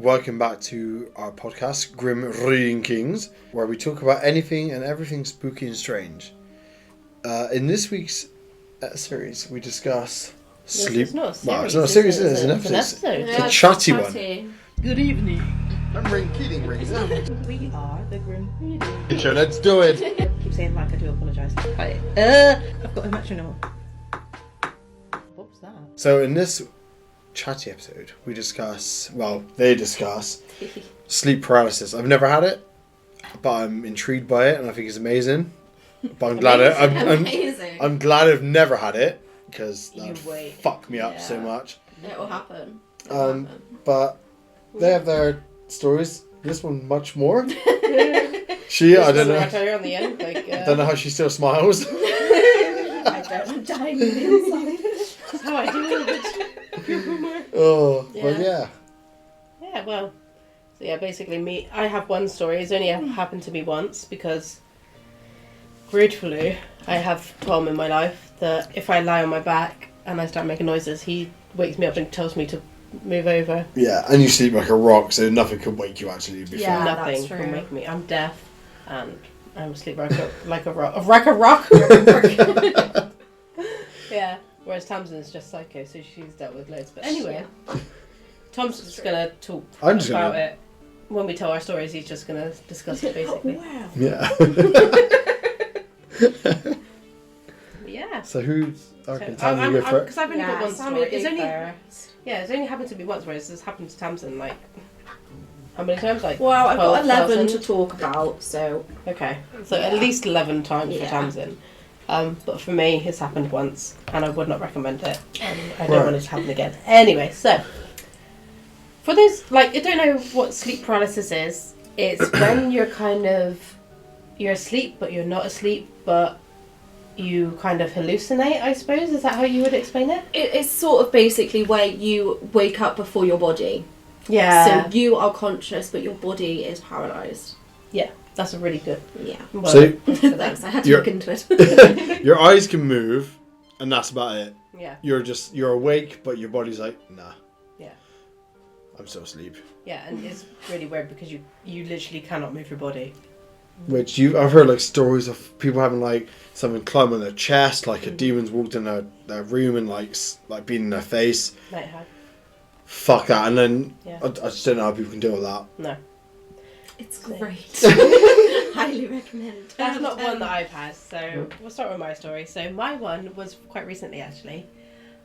welcome back to our podcast, Grim Reading Kings, where we talk about anything and everything spooky and strange. In this week's series, we discuss sleep. It's not a series. Well, it's not a series, it's an episode. It's It's a chatty one. Good evening. I'm ring rings. We are the Grim Reading. So let's do it. I keep saying like I do apologise. I've got a metronome. What's that? So in this chatty episode, we discuss, they discuss sleep paralysis. I've never had it, but I'm intrigued by it and I think it's amazing. But I'm glad I'm glad I've never had it because that fuck me up so much. It will happen. But they have their stories. This one much more. I don't know. I tell you on the end, Don't know how she still smiles. I'm dying on the inside. That's how I do it. But yeah. Yeah, well, so yeah, basically I have one story. It's only happened to me once because, gratefully, I have Tom in my life that if I lie on my back and I start making noises, he wakes me up and tells me to move over. Yeah, and you sleep like a rock, so nothing can wake you actually. Yeah, nothing that's true. can wake me. I'm deaf and I'm asleep like a rock. Yeah. Whereas Tamsin's just psycho, so she's dealt with loads. But anyway, Tom's just going to talk about it. When we tell our stories, he's just going to discuss it, basically. Wow. Yeah. Yeah. So who's... Okay, So Tamsin, you go first. because I've only got one Sammy story. first. It's only happened to me once, whereas this happened to Tamsin, like... How many times? Like, well, I've got 11 12,000? to talk about, so... Okay. So at least 11 times for Yeah. Tamsin. But for me, it's happened once, and I would not recommend it. And I don't want it to happen again. Anyway, so for those I don't know what sleep paralysis is. It's when you're you're asleep, but you're not asleep, but you kind of hallucinate. I suppose is that how you would explain it? It's sort of basically where you wake up before your body. Yeah. So you are conscious, but your body is paralysed. Yeah, that's a really good. Yeah. Well, So Thanks, I had to look into it. your eyes can move, and that's about it. yeah. You're awake, but your body's like, nah. Yeah. I'm still asleep. Yeah, and it's really weird because you literally cannot move your body. Which I've heard stories of people having something climb on their chest, a demon's walked in their room and been in their face. Night hag. Fuck that, and then Yeah. I just don't know how people can deal with that. No. It's great. Highly recommend. That's not one that I've had, so we'll start with my story. So my one was quite recently, actually,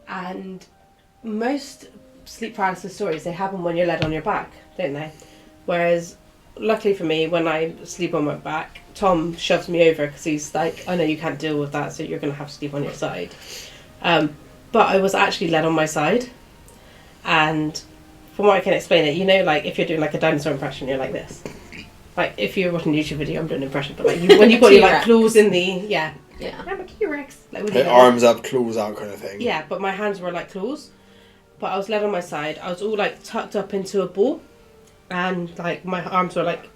and most sleep paralysis stories, they happen when you're laid on your back, don't they? Whereas, luckily for me, when I sleep on my back, Tom shoves me over because he's like, I know you can't deal with that, so you're going to have to sleep on your side. But I was actually laid on my side, and from what I can explain it, if you're doing a dinosaur impression, you're like this. If you're watching a YouTube video, I'm doing an impression, but when you've got your claws in the... Yeah. Yeah. I'm a T-Rex. Arms up, claws out kind of thing. Yeah, but my hands were like claws. But I was laid on my side. I was all tucked up into a ball. And my arms were up.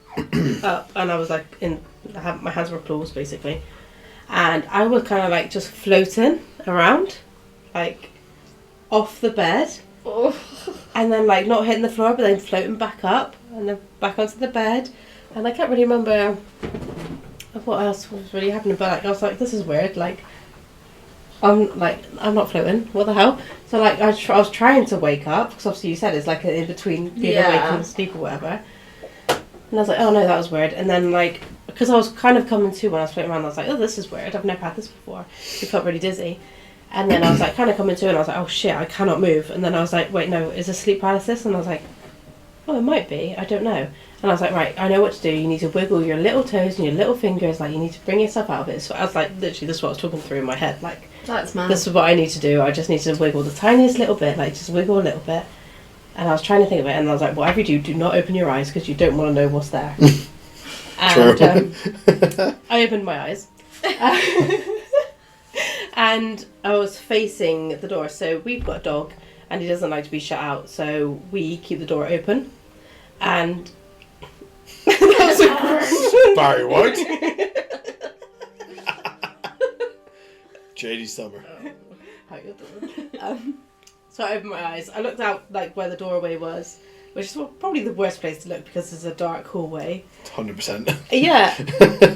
And I was my hands were claws basically. And I was kind of just floating around. Off the bed. Oh. And then not hitting the floor, but then floating back up. And then back onto the bed. And I can't really remember what else was really happening, but I was like, this is weird. I'm not floating. What the hell? So I was trying to wake up because obviously you said it's in between being awake and sleep or whatever. And I was like, oh no, that was weird. And then because I was kind of coming to when I was floating around, I was like, oh, this is weird. I've never had this before. It felt really dizzy. And then I was kind of coming to, and I was like, oh shit, I cannot move. And then I was like, wait, no, is this sleep paralysis? And I was like, oh, it might be. I don't know. And I was like, right, I know what to do. You need to wiggle your little toes and your little fingers. You need to bring yourself out of it. So I was literally, this is what I was talking through in my head. That's mad. This is what I need to do. I just need to wiggle the tiniest little bit. Just wiggle a little bit. And I was trying to think of it. And I was like, whatever you do not open your eyes because you don't want to know what's there. And I opened my eyes. And I was facing the door. So we've got a dog. And he doesn't like to be shut out. So we keep the door open. And... that was a Barry White. JD Summer. How you doing? So I opened my eyes. I looked out where the doorway was, which is probably the worst place to look because there's a dark hallway. 100%. Yeah,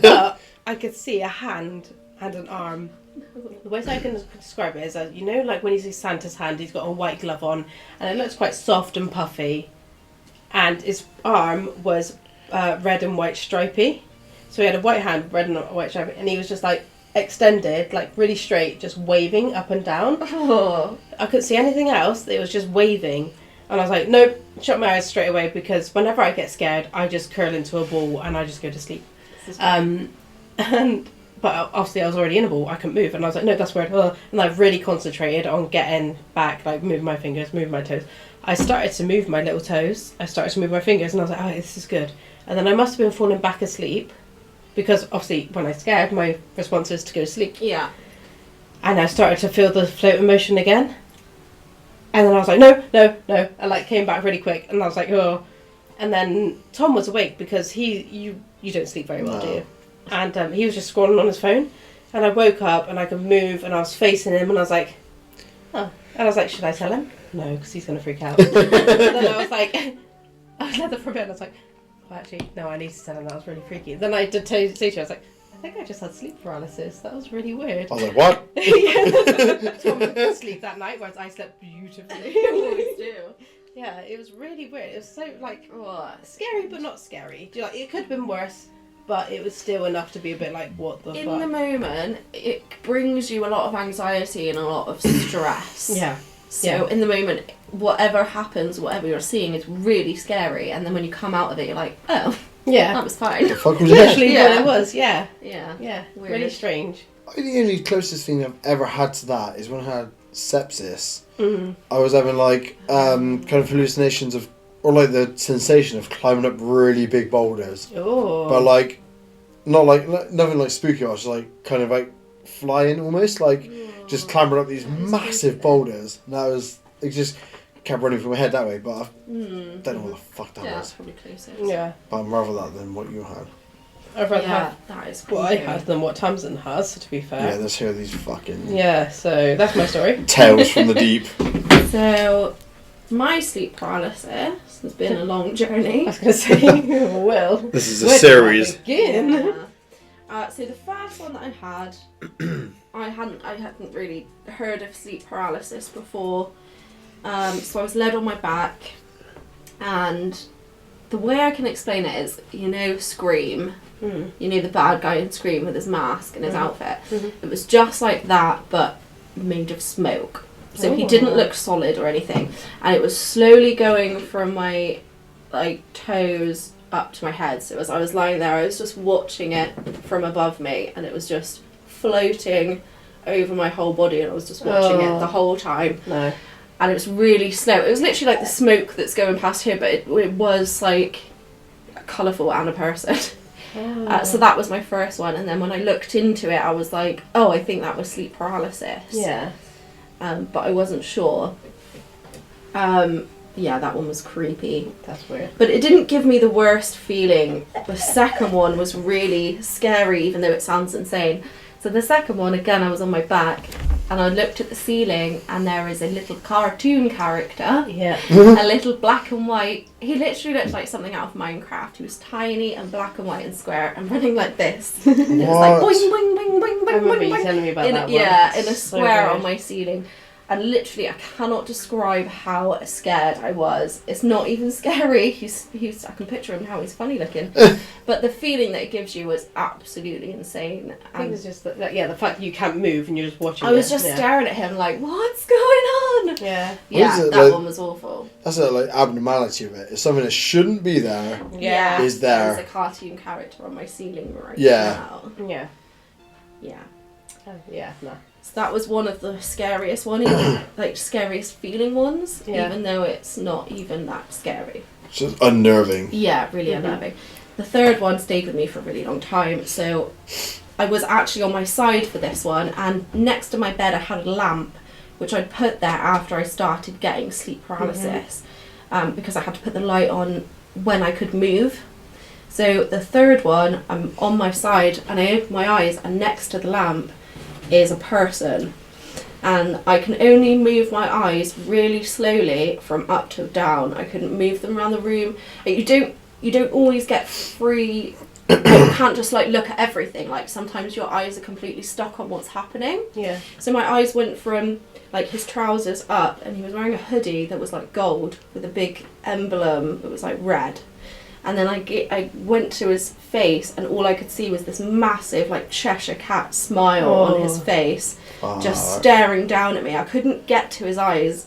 but I could see a hand and an arm. The way I can describe it is that, you know, like when you see Santa's hand, he's got a white glove on, and it looks quite soft and puffy, and his arm was red and white stripy. So he had a white hand, red and white stripy, and he was just like extended, like really straight, just waving up and down. Oh. I couldn't see anything else. It was just waving. And I was like, nope, shut my eyes straight away, because whenever I get scared, I just curl into a ball and I just go to sleep. But obviously I was already in a ball, I couldn't move. And I was like, no, that's weird. And I really concentrated on getting back, like moving my fingers, moving my toes. I started to move my little toes. I started to move my fingers, and I was like, oh, this is good. And then I must have been falling back asleep, because obviously when I scared, my response is to go to sleep. Yeah. And I started to feel the floating motion again. And then I was like, no. I like came back really quick, and I was like, oh. And then Tom was awake, because you don't sleep very well, do you? And he was just scrolling on his phone. And I woke up and I could move, and I was facing him, and I was like, oh. And I was like, should I tell him? No, because he's going to freak out. And then I was like, I was let that for a bit, and I was like, oh, actually, no, I need to tell him. That was really freaky. Then I did say to you, I was like, I think I just had sleep paralysis. That was really weird. I was like, what? Yeah. Tom didn't sleep that night, whereas I slept beautifully. You always do. Yeah, it was really weird. It was so, like, What? scary but not scary. Do you like, it could have been worse, but it was still enough to be a bit like, what the In fuck? the moment, it brings you a lot of anxiety and a lot of stress. Yeah. So in the moment, whatever happens, whatever you're seeing is really scary, and then when you come out of it, you're like, oh, Yeah. that was fine. The fuck was that? Literally Yeah. what it was, yeah. Yeah. Yeah. Weird. Really strange. I think the only closest thing I've ever had to that is when I had sepsis. Mm. I was having like kind of hallucinations of, or like the sensation of climbing up really big boulders, Oh. but like not like nothing like spooky. I was just like kind of like flying almost, like just clambering up these massive boulders. And that was, it just kept running through my head that way. But I don't know what the fuck that Yeah, that's was. probably closest. Yeah. But I'd rather that than what you had. I'd rather Yeah, have that is what I creepy. had than what Tamsin has, to be Yeah, fair. let's hear these fucking Yeah, so that's my story. tales from the deep. So, my sleep paralysis has been a long I journey. was going to say, well. This is a where do I series. begin? So the first one that I had, I hadn't really heard of sleep paralysis before. So I was led on my back, and the way I can explain it is, you know, Scream. Mm. You know the bad guy in Scream with his mask and his outfit. Mhm. It was just like that, but made of smoke. So he didn't look solid or anything, and it was slowly going from my like toes up to my head. So as I was lying there, I was just watching it from above me, and it was just floating over my whole body, and I was just watching it the whole time. No. And it was really slow. It was literally like the smoke that's going past here, but it was like colourful and a person. So that was my first one, and then when I looked into it, I was like, oh, I think that was sleep paralysis. Yeah. But I wasn't sure. Yeah, that one was creepy. That's weird. But it didn't give me the worst feeling. The second one was really scary, even though it sounds insane. So the second one, again, I was on my back, and I looked at the ceiling, and there is a little cartoon character, Yeah. a little black and white. He literally looked like something out of Minecraft. He was tiny and black and white and square and running like this. And it was like What? boing, boing, boing, boing, I boing, remember boing, you boing. telling me about that one. Yeah, in a It's so square weird. on my ceiling. And literally, I cannot describe how scared I was. It's not even scary. He's I can picture him how he's funny looking. But the feeling that it gives you was absolutely insane. I think And it's just that, yeah, the fact that you can't move and you're just watching I was it. just Yeah. staring at him like, what's going on? Yeah. Yeah, is it, that like- one was awful. That's a like abnormality of it. It's something that shouldn't be there. Yeah. Is there. There's a cartoon character on my ceiling right Yeah. now. Yeah. Yeah. Yeah, no. So that was one of the scariest like scariest feeling ones, Yeah. even though it's not even that scary. It's just unnerving. Yeah, really unnerving. The third one stayed with me for a really long time, so I was actually on my side for this one, and next to my bed I had a lamp, which I'd put there after I started getting sleep paralysis, because I had to put the light on when I could move. So the third one, I'm on my side, and I open my eyes, and next to the lamp is a person. and I can only move my eyes really slowly from up to down. I couldn't move them around the room. You don't always get free. You can't just like look at everything. Like sometimes your eyes are completely stuck on what's happening. Yeah. So my eyes went from like his trousers up, and he was wearing a hoodie that was like gold with a big emblem that was like red. And then I went to his face, and all I could see was this massive like Cheshire cat smile on his face, just staring down at me. I couldn't get to his eyes.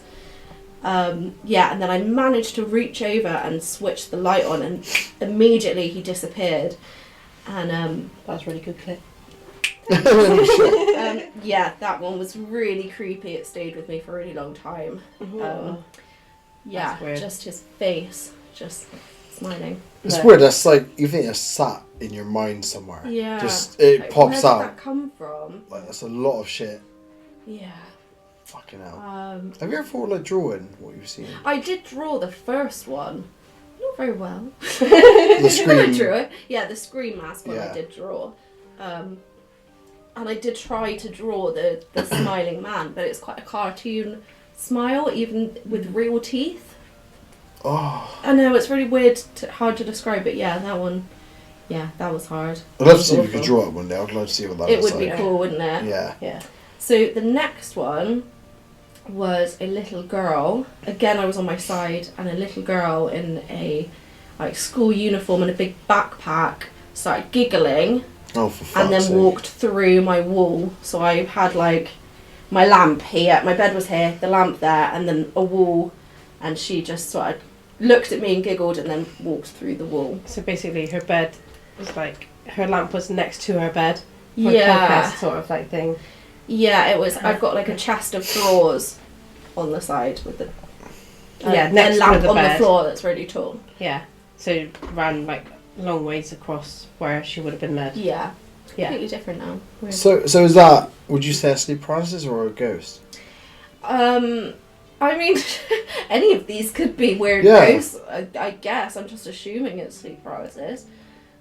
And then I managed to reach over and switch the light on, and immediately he disappeared. And That was a really good clip. that one was really creepy. It stayed with me for a really long time. That's weird. Just his face, just smiling. It's weird. That's like you think it's sat in your mind somewhere. Yeah. Just it Like, pops where out. did that come from? Like that's a lot of shit. Yeah. Fucking hell. Have you ever thought like drawing what you've seen? I did draw the first one. Not very well. The Scream. I drew it. Yeah, the Scream mask one Yeah. I did draw. And I did try to draw the smiling man, but it's quite a cartoon smile, even with real teeth. Oh. I know, it's really weird, hard to describe, but yeah, that one, that was hard. I'd love to see if you could draw it one day. I'd love to see what that It looks would be like. cool, wouldn't it? Yeah. Yeah. So the next one was a little girl. Again, I was on my side, and a little girl in a like school uniform and a big backpack started giggling, Oh, for fuck's and then sake. walked through my wall. So I had like my lamp here, my bed was here, the lamp there, and then a wall, and she just sort of looked at me and giggled, and then walked through the wall. So basically, her bed was like her lamp was next to her bed. For Yeah. a podcast sort of like thing. Yeah, it was. I've got like a chest of drawers on the side with the next a to lamp the on bed. the floor that's really tall. Yeah. So ran like long ways across where she would have been led. Yeah, Yeah. completely different now. Weird. So is that? Would you say a sleep paralysis or a ghost? I mean, any of these could be weird Yeah. ghosts. I guess I'm just assuming it's sleep paralysis.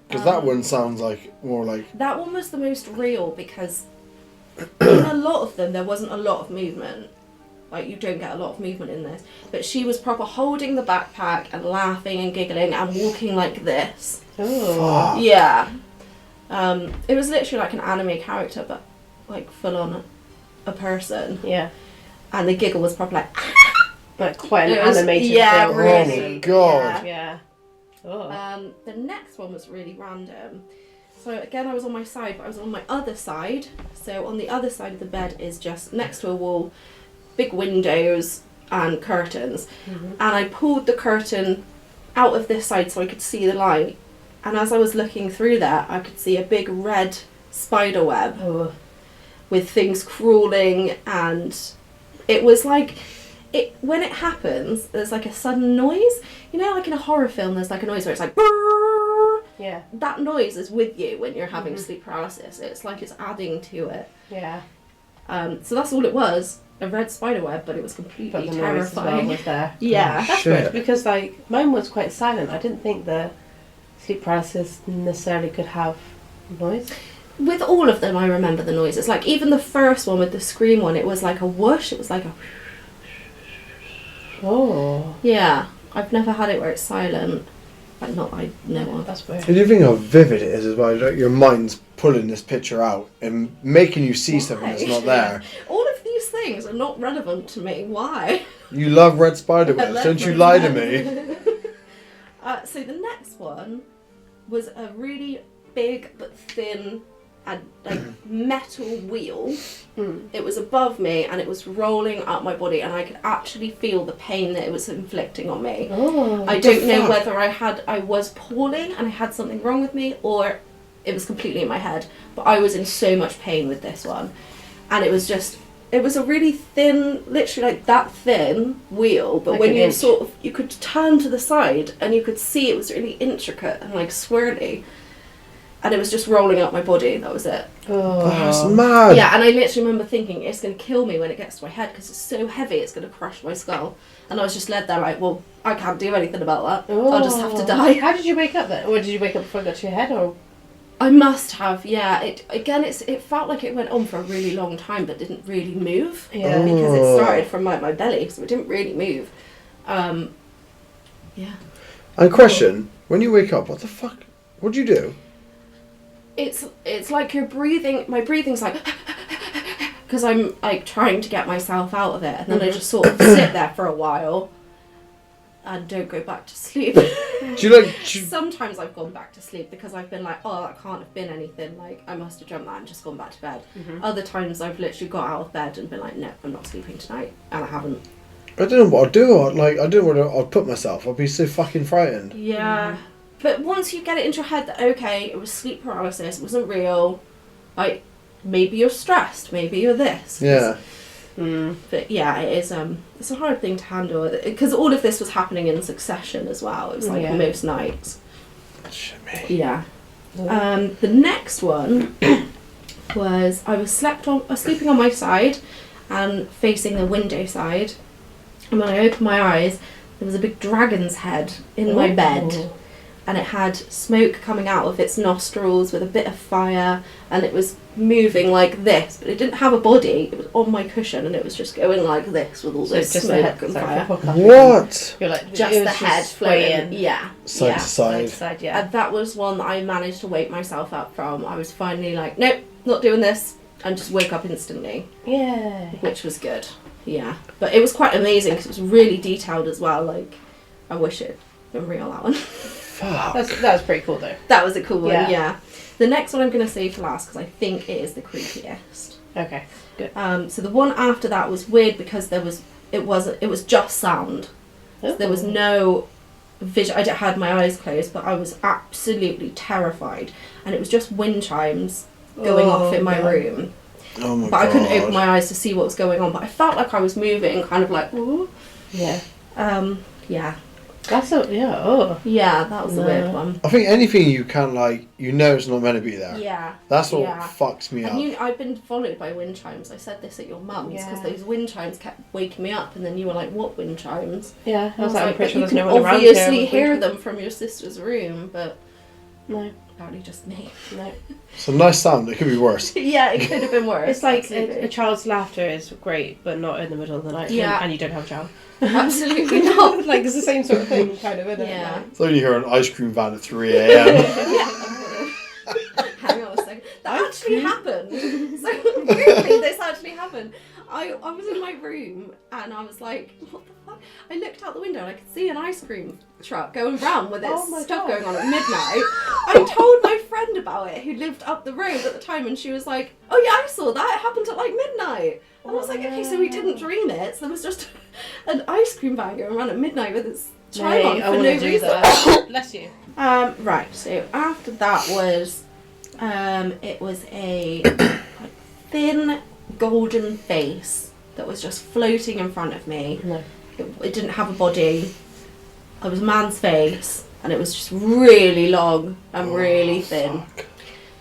Because that one sounds like more like. That one was the most real because in a lot of them there wasn't a lot of movement. Like you don't get a lot of movement in this, but she was proper holding the backpack and laughing and giggling and walking like this. Oh. Fuck. Yeah. It was literally like an anime character, but like full on a person. Yeah. And the giggle was proper like. But quite an It was- animated yeah, film. really. Oh my God. Yeah. Oh. The next one was really random. So again, I was on my side, but I was on my other side. So on the other side of the bed is just next to a wall, big windows and curtains. Mm-hmm. And I pulled the curtain out of this side so I could see the light. And as I was looking through that, I could see a big red spider web Oh. with things crawling, and it was like when it happens, there's like a sudden noise. You know, like in a horror film, there's like a noise where it's like brrrr. Yeah. That noise is with you when you're having Mhm. sleep paralysis. It's like it's adding to it. Yeah. So that's all it was, a red spider web, but it was completely But the noise as well terrifying. was there. Yeah. That's Shit. weird because like mine was quite silent. I didn't think the sleep paralysis necessarily could have noise. With all of them, I remember the noises. Like even the first one with the scream one, it was like a whoosh. It was like a Oh. yeah. I've never had it where it's silent. Like not I know of. That's weird. And you think how vivid it is as well. Like your mind's pulling this picture out and making you see something that's not there. All of these things are not relevant to me. Why? You love red spider I webs, love don't you red lie to webs. me. So the next one was a really big but thin and like metal wheel. Mm. It was above me and it was rolling up my body, and I could actually feel the pain that it was inflicting on me. Oh. I don't know whether I was poorly and I had something wrong with me, or it was completely in my head. But I was in so much pain with this one, and it was a really thin, literally like that thin wheel. But Like when an you inch. you could turn to the side and you could see it was really intricate and like swirly, and it was just rolling up my body. That was it. Oh. That's mad. Yeah, and I literally remember thinking it's going to kill me when it gets to my head because it's so heavy, it's going to crush my skull. And I was just led there like, well, I can't do anything about that. I'll just have to Oh. die. How did you wake up then? Or did you wake up before it got to your head or? I must have, yeah. It felt like it went on for a really long time, but didn't really move. Yeah. Because it started from like my belly, so it didn't really move. Yeah. And question: when you wake up, what the fuck? What do you do? It's like you're breathing. My breathing's like because I'm like trying to get myself out of it, and then I just sort of sit there for a while and don't go back to sleep. Do you like? Sometimes I've gone back to sleep because I've been like, oh, that can't have been anything. Like I must have dreamt that and just gone back to bed. Other times I've literally got out of bed and been like, no, I'm not sleeping tonight, and I haven't. I don't know what I'd do. I don't know where I'd put myself. I'd be so fucking frightened. Yeah. But once you get it into your head that, okay, it was sleep paralysis, it wasn't real, like, maybe you're stressed, maybe you're this. Yeah. But yeah, it is, it's a hard thing to handle, because all of this was happening in succession as well. It was like most nights. Shit me. Yeah. The next one was, I was sleeping on my side and facing the window side, and when I opened my eyes, there was a big dragon's head in my bed. And it had smoke coming out of its nostrils with a bit of fire, and it was moving like this, but it didn't have a body. It was on my cushion, and it was just going like this with all this smoke and fire. What? You're like, Just the head floating. Yeah. Side to side. Side, yeah. And that was one that I managed to wake myself up from. I was finally like, nope, not doing this, and just wake up instantly. Yeah. Which was good. Yeah. But it was quite amazing because it was really detailed as well. Like, I wish it had been real, that one. Fuck. That was pretty cool though. That was a cool one, Yeah. yeah. The next one I'm going to save for last because I think it is the creepiest. Okay, good. So the one after that was weird because it was just sound. So there was no vision. I had my eyes closed, but I was absolutely terrified, and it was just wind chimes going off in my room. Oh my god. But I couldn't open my eyes to see what was going on. But I felt like I was moving, kind of like, ooh. Yeah. Yeah. That's oh. Yeah, that was a weird one. I think anything you can it's not meant to be there. Yeah. That's what Yeah. fucks me up. And I've been followed by wind chimes. I said this at your mum's because those wind chimes kept waking me up, and then you were like, "What wind chimes?" Yeah, I was I'm like, pretty sure "You there's can no one around obviously here hear with them from your sister's room, but no, apparently just me." no. It's a nice sound. It could be worse. Yeah, it could have been worse. It's like absolutely. a child's laughter is great, but not in the middle of the night. Yeah. And you don't have a child. Absolutely not. Like it's the same sort of thing, kind of, isn't it? Yeah. Like, So you hear an ice cream van at 3 a.m. Hang on a second. That actually happened. So weirdly, this actually happened. I was in my room and I was like, what the fuck? I looked out the window and I could see an ice cream truck going round with its stuff going on at midnight. I told my friend about it who lived up the road at the time, and she was like, oh yeah, I saw that. It happened at like midnight. And I was like, okay, so we didn't dream it. So there was just an ice cream van going around at midnight with its chime on for no reason. Bless you. Right, so after that was, it was a like, thin golden face that was just floating in front of me. No. It didn't have a body. It was a man's face, and it was just really long and really thin. Fuck.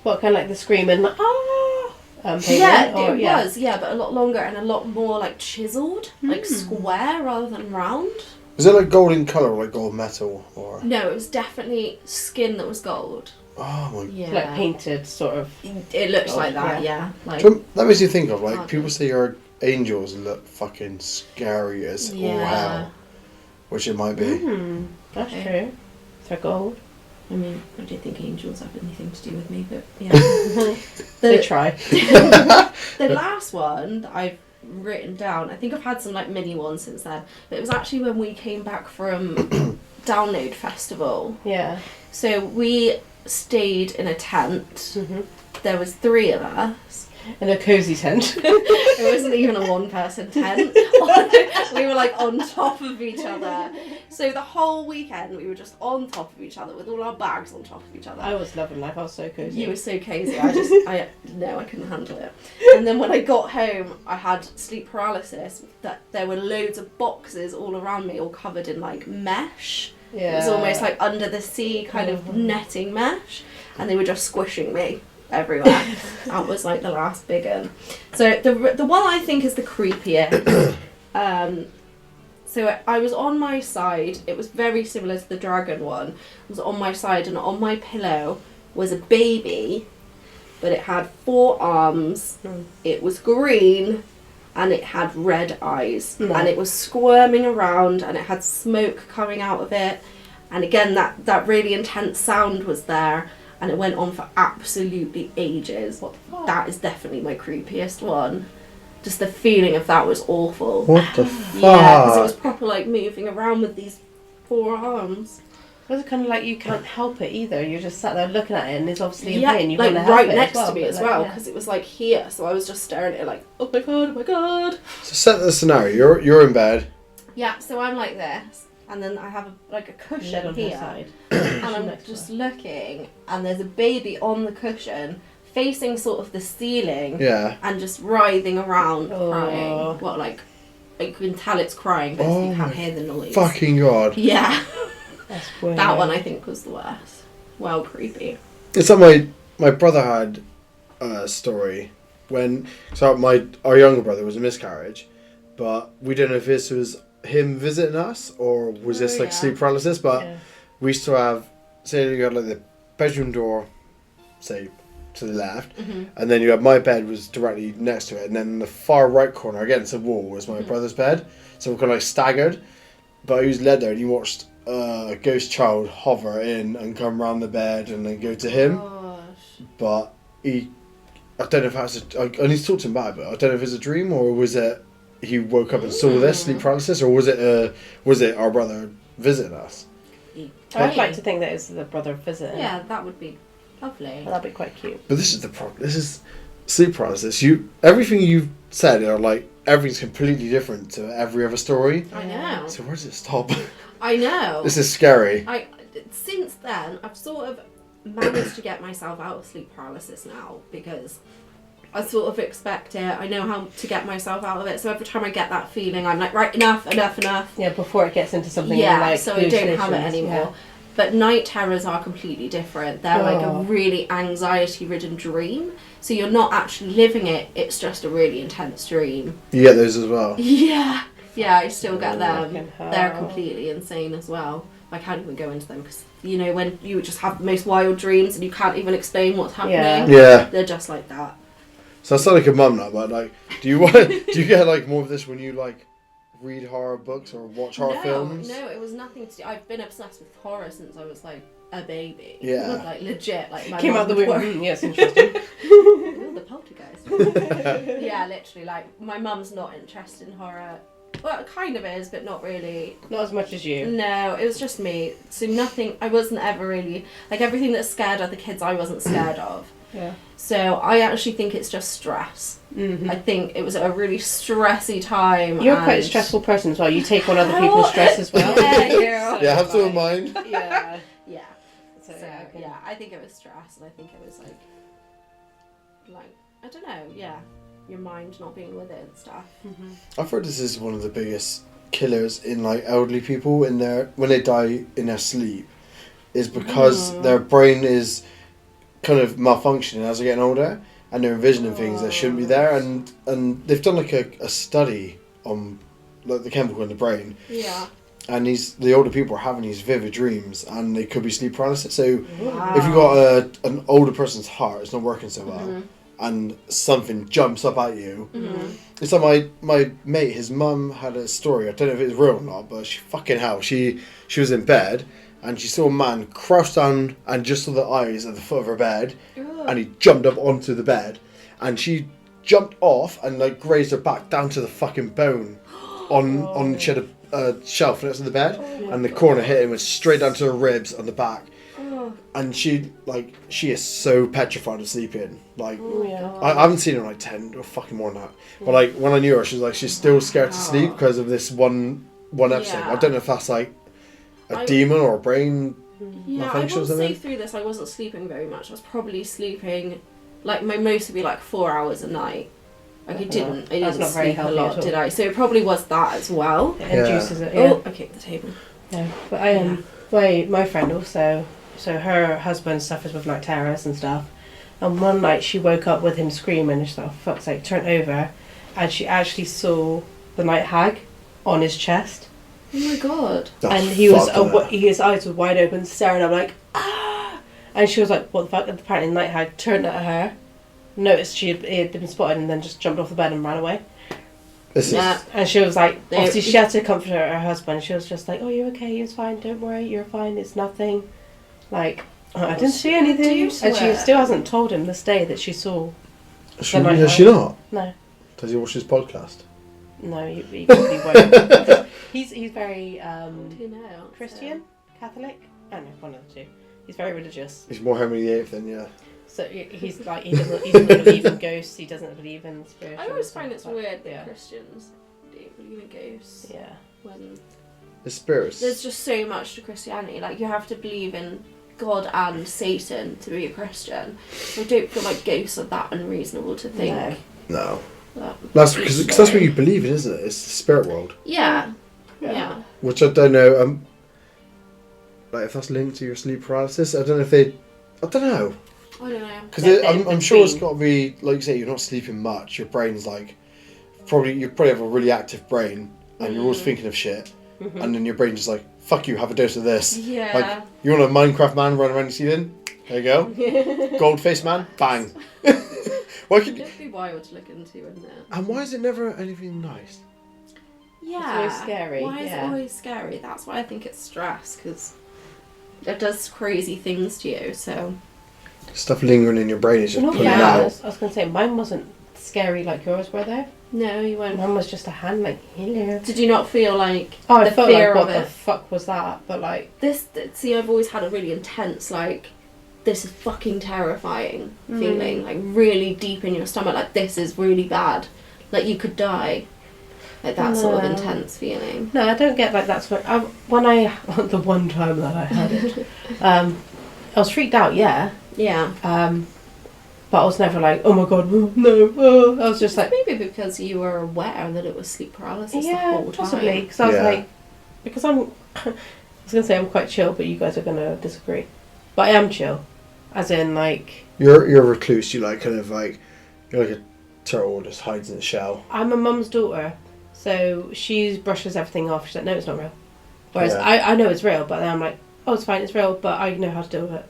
What, kind of like the screaming, like, ah? Yeah, Or, it was, yeah, but a lot longer and a lot more like chiseled, like square rather than round. Is it like gold in colour or like gold metal? Or No, it was definitely skin that was gold. oh my Yeah. Like painted, sort of. It looks like Gold, that, yeah. Like, That makes you think of Oh, people say your angels look fucking scary as all yeah. hell, which it might be. That's Okay. true. They're gold. I mean, I don't think angels have anything to do with me, but yeah. They try. The last one that I've written down, I think I've had some like mini ones since then, but it was actually when we came back from Download Festival. Yeah. So we stayed in a tent. There was 3 of us. In a cosy tent. It wasn't even a 1-person tent. We were like on top of each other. So the whole weekend we were just on top of each other with all our bags on top of each other. I was loving life. I was so cozy. You were so cozy. I couldn't handle it. And then when I got home, I had sleep paralysis. That there were loads of boxes all around me, all covered in like mesh. Yeah. It was almost like under the sea kind of netting mesh, and they were just squishing me everywhere. That was like the last big one. So the one I think is the creepiest. So I was on my side. It was very similar to the dragon one. I was on my side, and on my pillow was a baby, but it had 4 arms, it was green, and it had red eyes. And it was squirming around, and it had smoke coming out of it. And again, that really intense sound was there, and it went on for absolutely ages. That is definitely my creepiest one. Just the feeling of that was awful. What the fuck? Yeah, because it was proper like moving around with these 4 arms. It was kind of like you can't help it either. You're just sat there looking at it, and it's obviously in Yeah, pain. You like want to help right it next as well, to me but as like, well, yeah. because it was like here. So I was just staring at it like, oh my god, oh my god. So set the scenario. You're in bed. Yeah, so I'm like this, and then I have a cushion Lid on her here, side. and I'm Next to just her. looking, and there's a baby on the cushion, facing sort of the ceiling, Yeah. and just writhing around, Oh. crying. Well, like you can tell it's crying, but Oh you can't my hear the noise. Fucking god. Yeah, That's weird. that one I think was the worst. Well, creepy. It's like my brother had a story when our younger brother was a miscarriage, but we don't know if this was him visiting us or was this Oh, like yeah. sleep paralysis. But Yeah. we used to have, say you had like the bedroom door, say to the left, and then you had my bed was directly next to it, and then in the far right corner against the wall was my brother's bed. So we're kind of like staggered, but he was led there, and you watched a ghost child hover in and come round the bed and then go to him. Gosh. But I don't know if that's I need to talk to him about it, but I don't know if it's a dream or was it he woke up and saw this sleep paralysis, or was it our brother visiting us? I'd like to think that it's the brother visiting. Yeah, that would be lovely. That'd be quite cute. But this is the problem. This is sleep paralysis. Everything you've said are like everything's completely different to every other story. I know. So where does it stop? I know. This is scary. Since then, I've sort of managed to get myself out of sleep paralysis now, because I sort of expect it. I know how to get myself out of it. So every time I get that feeling, I'm like, right, enough. Yeah, before it gets into something Yeah, like so I don't have it hallucinations, anymore. yeah. But night terrors are completely different. They're like a Oh. really anxiety-ridden dream. So you're not actually living it. It's just a really intense dream. You get those as well. Yeah. Yeah, I still get Fucking them. hell. They're completely insane as well. I can't even go into them because, you know, when you just have the most wild dreams and you can't even explain what's happening. Yeah. They're just like that. So I sound like a mum now, but like, do you get like more of this when you like read horror books or watch horror films? No, it was nothing to do. I've been obsessed with horror since I was like a baby. Yeah. Like legit. Like my Came mum out the would womb. work- Yes, interesting. Ooh, the poltergeist. Yeah, literally. Like my mum's not interested in horror. Well, it kind of is, but not really. Not as much as you. No, it was just me. So nothing. I wasn't ever really like everything that scared other kids. I wasn't scared of. Yeah. So I actually think it's just stress. Mm-hmm. I think it was a really stressy time. You're quite a and- stressful person as well. You take on other people's stress as well. Yeah, you. Yeah, I have to in mind. Yeah. Yeah. So, So yeah, I think it was stress, and I think it was like I don't know. Yeah, your mind not being with it and stuff. I've heard this is one of the biggest killers in like elderly people in when they die in their sleep, is because their brain is kind of malfunctioning as they're getting older, and they're envisioning things that shouldn't be there, and they've done like a study on like the chemical in the brain, Yeah. and the older people are having these vivid dreams, and they could be sleep paralysis. So Wow. if you've got an older person's heart, it's not working so well, and something jumps up at you. It's like my mate, his mum had a story. I don't know if it's real or not, but fucking hell, she was in bed and she saw a man crouch down and just saw the eyes at the foot of her bed, and he jumped up onto the bed, and she jumped off and like grazed her back down to the fucking bone on she had a shelf next to the bed, and the corner hit him, went straight down to her ribs on the back. And she is so petrified of sleeping. Like, I haven't seen her in like 10 or fucking more than that. But like when I knew her, she's still scared to sleep because of this one episode. Yeah. I don't know if that's like a demon or a brain. Yeah, I malfunction or will say something? through this I wasn't sleeping very much. I was probably sleeping, like my most would be like 4 hours a night. Like I didn't That's not very sleep a healthy lot, at all. did I? So it probably was that as well. It Yeah. induces it. Yeah. Oh, I kicked the table. Yeah, but my friend also, so her husband suffers with night terrors and stuff, and one night she woke up with him screaming and she thought, oh, fuck's sake, turned over, and she actually saw the night hag on his chest, Oh my god. Oh, and he was fuck that. his eyes were wide open staring. I'm like, ah, And she was like, what the fuck? And apparently Night had turned at her, noticed it had been spotted, and then just jumped off the bed and ran away. And she was like, obviously she had to comfort her husband. She was just like, oh, you're okay, it's fine, don't worry, you're fine, it's nothing. Like, I didn't see anything. And she still hasn't told him this day that she saw. Has she not? No. Does he watch his podcast? No, he probably won't. He's very Christian, Catholic. I don't know, one of the two. He's very religious. He's more Henry VIII then, yeah. So he's like he doesn't believe in ghosts. He doesn't believe in spiritual. I always find it's weird that yeah. Christians don't believe in ghosts. Yeah. When the spirits. There's just so much to Christianity. Like you have to believe in God and Satan to be a Christian. So I don't feel like ghosts are that unreasonable to think. No. That's because that's what you believe in, isn't it? It's the spirit world. Yeah. Yeah. Which I don't know. Like if that's linked to your sleep paralysis, I don't know if they. I don't know. I don't know. Because I'm sure it's got to be, like you say, you're not sleeping much. Your brain's like, you probably have a really active brain, and you're always thinking of shit, and then your brain's just like, fuck you, have a dose of this. Yeah. Like, you want a Minecraft man running around the ceiling? There you go. Goldface man, bang. Why could It'd be wild to look into, wouldn't it? And why is it never anything nice? Yeah. It's always scary. Why is it always scary? That's why I think it's stress, because it does crazy things to you, so... Stuff lingering in your brain is just pulling yeah, out. I was going to say, mine wasn't scary like yours were though. No, you weren't. Mine was just a hand like, hello. Did you not feel like I the felt fear like, of what it? the fuck was that? But like... See, I've always had a really intense, like, this is fucking terrifying feeling. Like, really deep in your stomach, like, this is really bad. Like, you could die. Like, that sort of intense feeling. No, I don't get like that's what... the one time that I had it, I was freaked out, yeah. Yeah. But I was never like, oh my god, no. I was just like... Maybe because you were aware that it was sleep paralysis the whole time. Possibly. Because I was like... Because I was going to say I'm quite chill, but you guys are going to disagree. But I am chill. As in, like... You're a recluse. You like kind of like... You're like a turtle who just hides in the shell. I'm a mum's daughter. So she brushes everything off. She's like, no, it's not real. Whereas I know it's real, but then I'm like, oh, it's fine, it's real, but I know how to deal with it.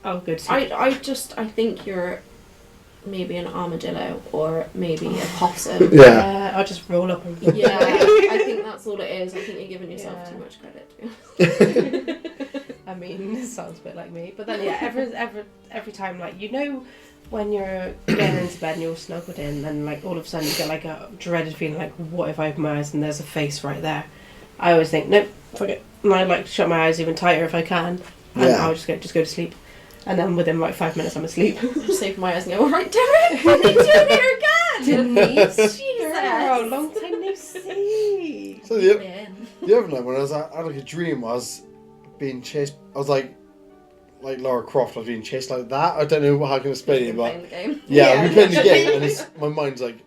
I'll go to sleep. I think you're maybe an armadillo or maybe a possum. Yeah. I'll just roll up and... Yeah, I think that's all it is. I think you're giving yourself too much credit, to be honest. I mean, this sounds a bit like me. But then, yeah, every time, like, you know, when you're getting into bed and you're all snuggled in, and, like, all of a sudden you get, like, a dreaded feeling, like, what if I open my eyes and there's a face right there? I always think, nope, fuck it. And I like to shut my eyes even tighter if I can, and I'll just go to sleep. And then within, like, 5 minutes, I'm asleep. Just open my eyes and go, all right, Derek, what are you doing here again? Denise, Jesus. girl, long time no see. So the other night when I had like a dream, I was being chased. I was like Lara Croft. I was being chased like that. I don't know how I can explain it, but the game. I've been playing the game, and my mind's like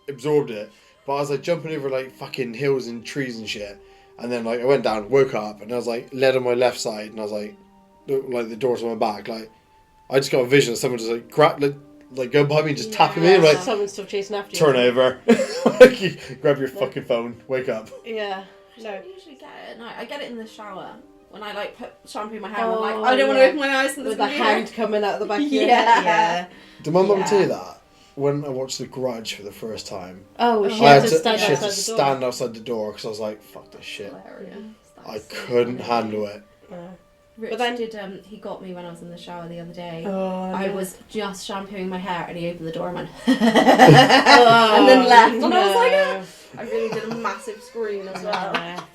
absorbed it. But I was like jumping over like fucking hills and trees and shit, and then like I went down, woke up, and I was like led on my left side, and I was like the doors on my back. Like I just got a vision of someone just like like go behind me, just tapping me, and like someone's still chasing after you. Turn over, like, grab your fucking phone, wake up. Yeah. I don't usually get it at night. I get it in the shower when I like put shampoo in my hair. And I'm like, I don't want to open my eyes and with there's the gonna be hand coming out the back of your head. Yeah. Did my mum tell you that? When I watched The Grudge for the first time, she I had had to stand outside the door because I was like, fuck this shit. hilarious. I couldn't handle it. Rich did, he got me when I was in the shower the other day. I was just shampooing my hair and he opened the door and went and then left. And I was like, I really did a massive scream as well.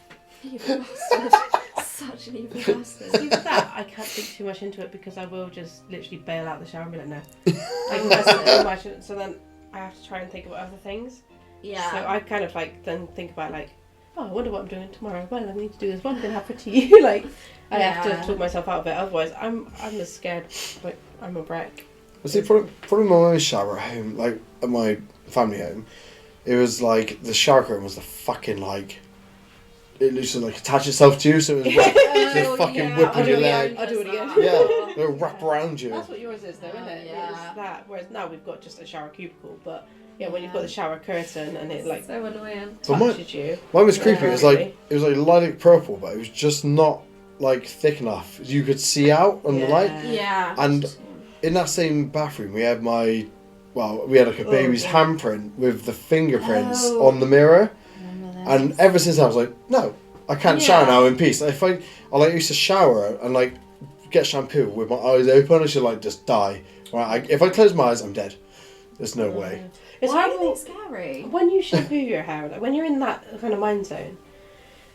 Evil bastard. Such an evil bastard. See, with that, I can't think too much into it because I will just literally bail out the shower and be like, no. I can just too much, so then I have to try and think about other things. Yeah. So I kind of like then think about like, oh, I wonder what I'm doing tomorrow. Well, I need to do this. What I'm going to have for tea. Like, I have to talk myself out of it. Otherwise, I'm as scared. Like, I'm a wreck. Well, see, probably my own shower at home, like at my family home, it was like the shower curtain was the fucking like. It literally like attach itself to you, so it was just fucking whipping your leg. I'll do it again. Yeah, they'll wrap around you. That's what yours is, though, isn't it? Yeah. It's that. Whereas now we've got just a shower cubicle, but yeah, when you've got the shower curtain and it like so annoying. touches you. Mine was creepy. It was like lilac purple, but it was just not like thick enough you could see out on the light. Yeah. And in that same bathroom, we had we had like a baby's handprint with the fingerprints on the mirror. And ever since I was like, no, I can't shower now in peace. If I used to shower and like get shampoo with my eyes open, I should like just die. Right? If I close my eyes, I'm dead. There's no way. It's Why horrible. are they scary? When you shampoo your hair, like when you're in that kind of mind zone,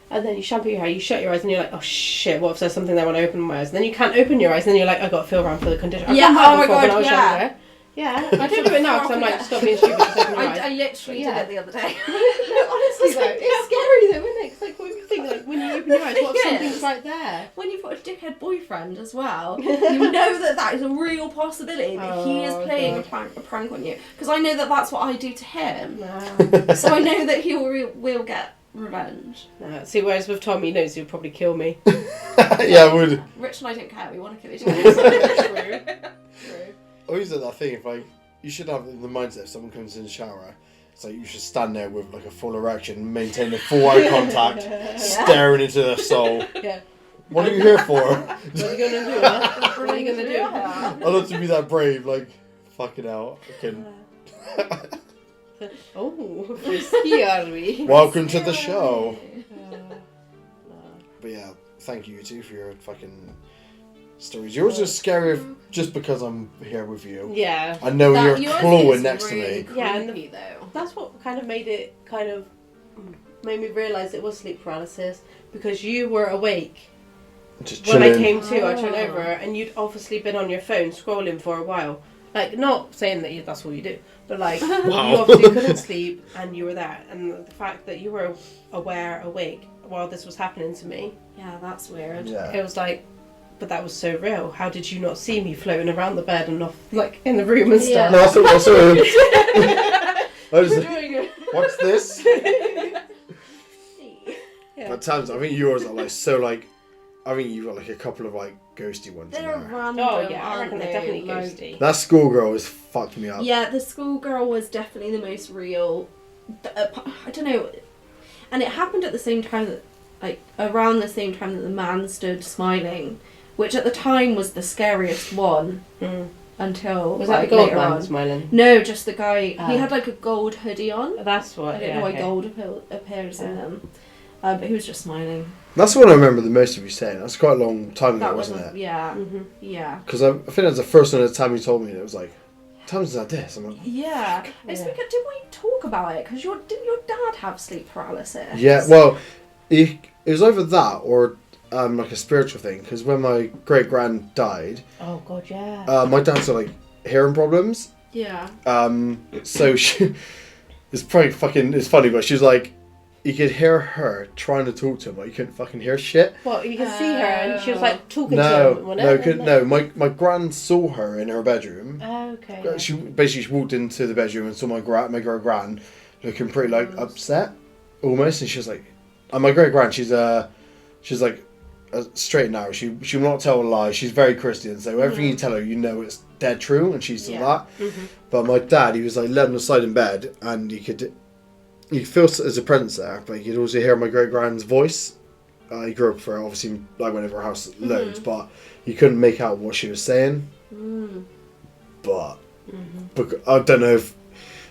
and then you shampoo your hair, you shut your eyes and you're like, oh shit, what if there's something there when I open my eyes? And then you can't open your eyes and then you're like, I got to feel around for the conditioner. I've done that before when I was younger. Yeah, I don't do it now because I'm like, stop being stupid, just open your eyes. I literally did it the other day. Honestly though, it's scary though, isn't it? It's like, what do you think, like, when you open your eyes, what if something's right there? When you've got a dickhead boyfriend as well, you know that is a real possibility that he is playing a prank on you. Because I know that that's what I do to him. So I know that he will get revenge. See, whereas with Tommy, he knows he'll probably kill me. Yeah, I would. Rich and I don't care, we want to kill each other. True. I always did that thing, if like, you should have the mindset if someone comes in the shower, it's like you should stand there with like a full erection, maintain a full eye contact, staring into their soul. Yeah. What are you here for? What are you going to do, huh? What are you going to do? I'd love to be that brave, like, fucking hell. Oh, frisky are we? Welcome to the show. But yeah, thank you two for your fucking stories. Yours are scary just because I'm here with you. Yeah. I know you're clawing next to me. Yeah, and Creepy, though. that's what kind of made me realise it was sleep paralysis, because you were awake Just when I chilling. came to. I turned over and you'd obviously been on your phone scrolling for a while. Like, not saying that that's all you do, but like, Wow. you obviously couldn't sleep and you were there. And the fact that you were awake while this was happening to me, Yeah, that's weird. Yeah. it was like, but that was so real. How did you not see me floating around the bed and off, like, in the room and stuff? No, also Doing it. what's this? Yeah. But times, I think yours are like so like, I think you've got like a couple of like ghosty ones in They're there. random. Oh yeah, I aren't reckon they're they? definitely Like- ghosty. That schoolgirl has fucked me up. Yeah, the schoolgirl was definitely the most real. I don't know, and it happened at the same time that, like, around the same time that the man stood smiling, which at the time was the scariest one. Until Was that like, the gold later man on. smiling? No, just the guy. He Oh. had like a gold hoodie on. That's what. I don't know why gold appears in him, but he was just smiling. That's what I remember the most of you saying. That's quite a long time ago, That was wasn't it? Yeah, Mhm. yeah. Because I think that's the first one at the time you told me, and it was like, times like this. I'm like, Yeah. It's Yeah. because, did we talk about it? Because didn't your dad have sleep paralysis? yeah, well, it was either that or like a spiritual thing. Because when my great grand died, Oh god, yeah. my dad's got like hearing problems. Yeah. So she, it's probably fucking, it's funny, but she's like, you could hear her trying to talk to him, but you couldn't fucking hear shit. Well, you can see her, and she was like talking to No, him. wasn't it? no. My gran saw her in her bedroom. Oh, okay. Yeah. She walked into the bedroom and saw my great gran looking pretty like upset, almost, and she was like, and my great gran, she's like a straight and narrow. She will not tell a lie. She's very Christian, so everything you tell her, you know it's dead true, and she saw that. Mhm. But my dad, he was like laying aside in bed, and you could feel there's a presence there, but you could also hear my great grand's voice. He grew up for her, obviously, like went over her house loads, but you couldn't make out what she was saying. But I don't know if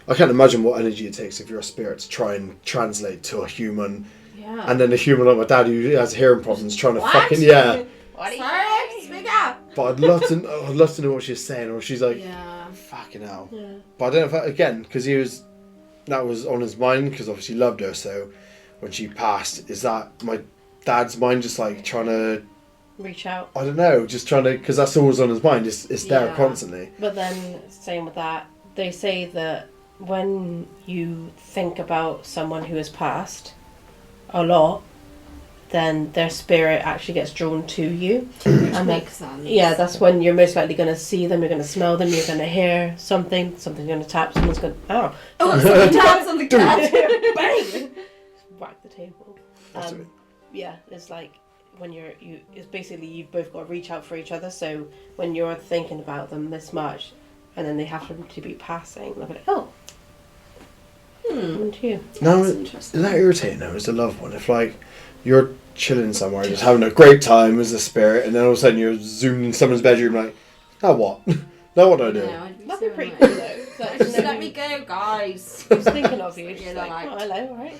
I can't imagine what energy it takes if you're a spirit to try and translate to a human, Yeah. and then a human like my dad who has hearing problems trying to What? fucking yeah. Sorry, speak up. But I'd love to know what she's saying, or she's like, Yeah. fucking hell. Yeah. But I don't know if again, because that was on his mind, because obviously he loved her. So when she passed, is that my dad's mind just like trying to? Reach out. I don't know, just trying to, because that's always on his mind. It's there Yeah. constantly. But then, same with that, they say that when you think about someone who has passed a lot, then their spirit actually gets drawn to you. Which makes sense. Yeah, that's when you're most likely going to see them, you're going to smell them, you're going to hear something's going to tap, someone's going to, oh, Something taps on the cat. bang! Whack the table. That's it. Yeah, it's like when it's basically you've both got to reach out for each other. So when you're thinking about them this much, and then they happen to be passing, look at it. Oh, and you. No, That's is interesting. that irritating though? As a loved one, if like you're chilling somewhere, just having a great time as a spirit, and then all of a sudden you're zoomed in someone's bedroom like, now what? Now what do I do? No, I'd be That'd be so pretty annoyed. cool though. Like, Just you know, let me go, guys. who's thinking of you? Just Yeah, like, like- oh, hello, alright.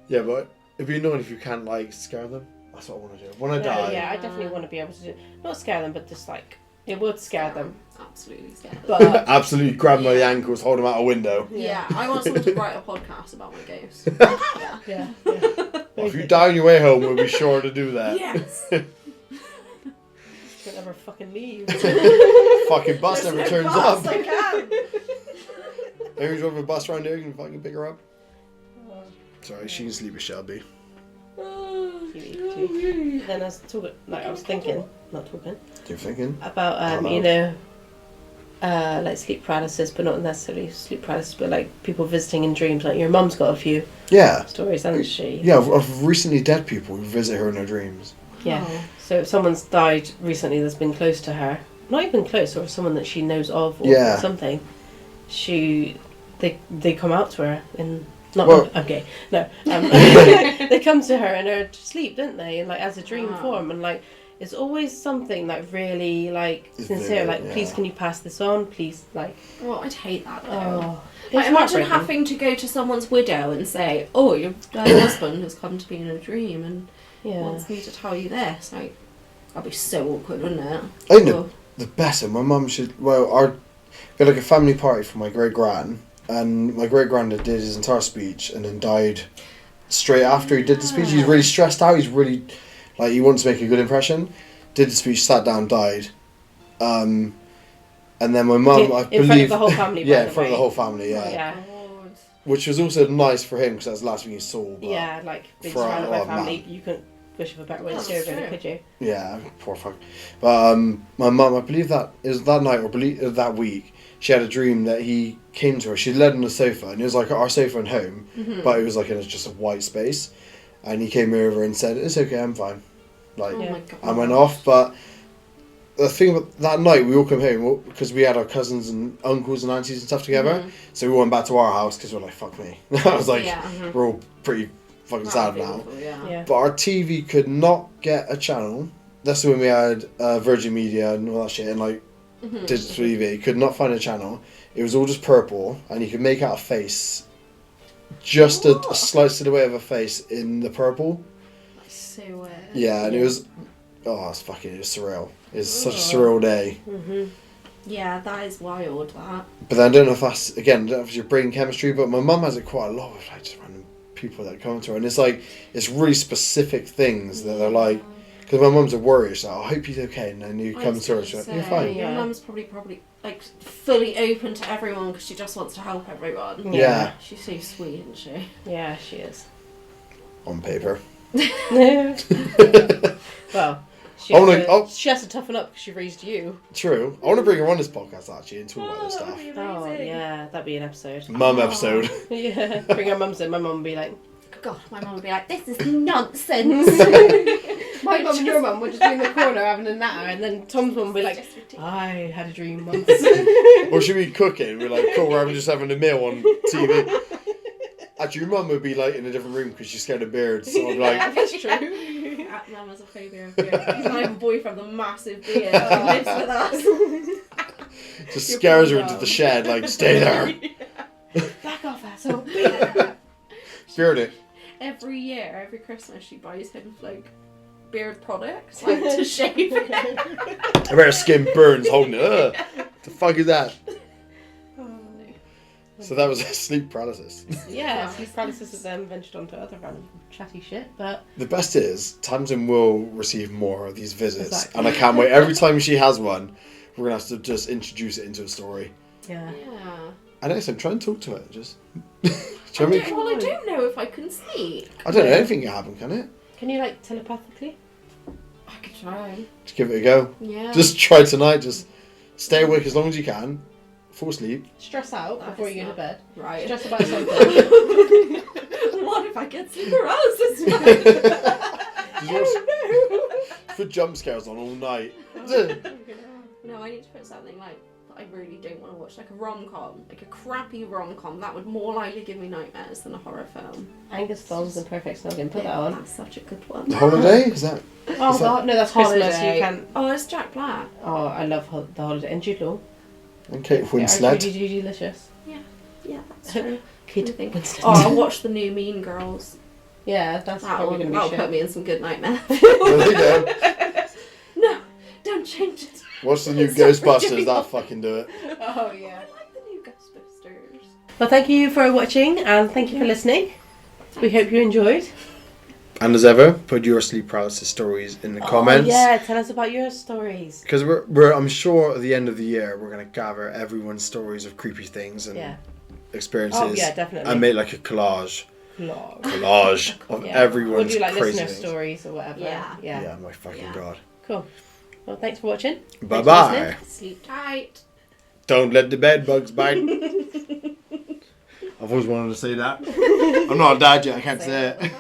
Yeah, but it'd be annoying if you can't like scare them. That's what I want to do. When I die, Yeah, I definitely want to be able to do, not scare them, but just like, it would scare them. Absolutely scared. But absolutely grab them by the ankles, hold them out a window. Yeah, I want someone to write a podcast about my ghost. yeah. Well, if you die on your way home, we'll be sure to do that. Yes. Don't ever fucking leave. Fucking bus never turns up. I can. Maybe drove a bus around here, you can fucking pick her up. Oh. Sorry, she can sleep with Shelby. Then I was talking, like I was thinking, not talking, You're thinking? about Hello. you know, like sleep paralysis, but not necessarily sleep paralysis, but like people visiting in dreams. Like your mum's got a few Yeah. stories, hasn't she? Yeah, of recently dead people who visit her in her dreams. Yeah. Oh. So if someone's died recently that's been close to her, not even close, or someone that she knows of, or Yeah. something, they come out to her in. Not Well- I'm gay. No, they come to her in her sleep, don't they? And like as a dream Wow. form, and like it's always something like really like It's sincere. vivid, Like, yeah. please, can you pass this on? Please, like. Well, I'd hate that though. Oh, Like, it's imagine heartbreaking. having to go to someone's widow and say, "Oh, your husband has come to me in a dream and Yeah. wants me to tell you this." Like, that'd be so awkward, wouldn't it? I think Oh. the best one, my mum should, we had like a family party for my great gran, and my great granddad did his entire speech and then died straight after he did the speech. He's really stressed out, he's really, like, he wants to make a good impression. Did the speech, sat down, died. And then my mum, I in believe. front of the whole family. Yeah, by in the front of the way. whole family, yeah. Yeah. God. Which was also nice for him because that's the last thing he saw. But Yeah, like being For- surrounded by oh, family, man. you couldn't wish for a better way to That's do it, really, true. could you? Yeah, poor fuck. But my mum, I believe that it was that night or that week, she had a dream that he came to her. She led on the sofa, and it was like our sofa at home, but it was like in just a white space. And he came over and said, "It's okay, I'm fine." Like, Oh Yeah. my God. I went off. But the thing about that night, we all came home because we had our cousins and uncles and aunties and stuff together. So we went back to our house because we're like, "Fuck me." I was like, Yeah. we're all pretty fucking sad That'd be now. awful, yeah. Yeah. But our TV could not get a channel. That's when we had Virgin Media and all that shit, and like digital TV. Could not find a channel. It was all just purple, and you could make out a face, just a slight silhouette of a face in the purple. That's so weird. Yeah, and it was, it was surreal. It was such a surreal day. Yeah, that is wild. That. But then I don't know if that's again, I don't know if it's your brain chemistry, but my mum has it quite a lot with like just random people that come to her, and it's like it's really specific things that they're like. Because my mum's a worrier, she's like, "I hope he's okay," and then you I come was to her, gonna she's like, say, "You're fine." Your Yeah. mum's probably like fully open to everyone because she just wants to help everyone. Yeah. She's so sweet, isn't she? Yeah, she is. On paper. Well, she I has, wanna- to, oh. she has to toughen up because she raised you. True. I want to bring her on this podcast actually and talk about this stuff. Oh, yeah, that'd be an episode. Mum episode. Yeah, bring our mums in. My mum would be like, God, my mum would be like, "This is nonsense." my mum and your mum would just be in the corner having a natter, and then Tom's mum would be like, Just ridiculous. I had a dream once. Or should we be cooking? We're like, cool, we're just having a meal on TV. Actually, your mum would be like in a different room because she's scared of beards. So I'm like, That's true. Mum has a phobia of beards. He's not even boyfriend with a massive beard. He lives with us. just scares her into the shed, like, stay there. Back off, asshole. Beard it. Every year, every Christmas, she buys him like beard products, like to shave it. I bet her skin burns holding it. Ugh. The fuck is that? So that was sleep paralysis. Yeah, sleep paralysis is then ventured onto other random chatty shit, but The best is, Tamsin will receive more of these visits. Exactly. And I can't wait. Every time she has one, we're going to have to just introduce it into a story. yeah. Yeah. And next time, try and talk to it. Just. I don't know if I can sleep. I don't know, anything can happen, can it? Can you like telepathically? I could try. Just give it a go. Yeah. Just try tonight. Just stay awake as long as you can. Fall asleep. Stress out That before is you go to not- bed. right. Stress about something. What if I get sleep paralysis tonight? Just watch, put jump scares on all night. No, I need to put something like that I really don't want to watch. Like a rom-com, like a crappy rom-com. That would more likely give me nightmares than a horror film. Angus Thongs and Perfect Snogging. Put that on. That's such a good one. The Holiday? Is that? Oh, no, that's Christmas. Holiday. You can. Oh, it's Jack Black. Oh, I love The Holiday. And Jude Law. And Kate Yeah, Winslet. Judy delicious. Yeah, that's true. Kate I think. Winslet. Oh, I watched the new Mean Girls. Yeah, that's That'll probably going to be shit. put me in some good nightmares. There you go. No, don't change it. What's the new It's so Ghostbusters? ridiculous. That fucking do it. Oh, yeah. I like the new Ghostbusters. Well, thank you for watching and thank you for listening. We hope you enjoyed. And as ever, put your sleep paralysis stories in the comments. Oh, yeah, tell us about your stories. Because we're I'm sure at the end of the year we're gonna gather everyone's stories of creepy things and Yeah. experiences. Oh, yeah, definitely. And make like a collage Vlog. of Yeah. everyone's We'll do like crazy listener things. stories or whatever. Yeah. Yeah, my fucking Yeah. god. Cool. Well, thanks for watching. Bye Thanks for bye. listening. Sleep tight. Don't let the bed bugs bite. I've always wanted to say that. I'm not a dad yet. I can't say it. Bye.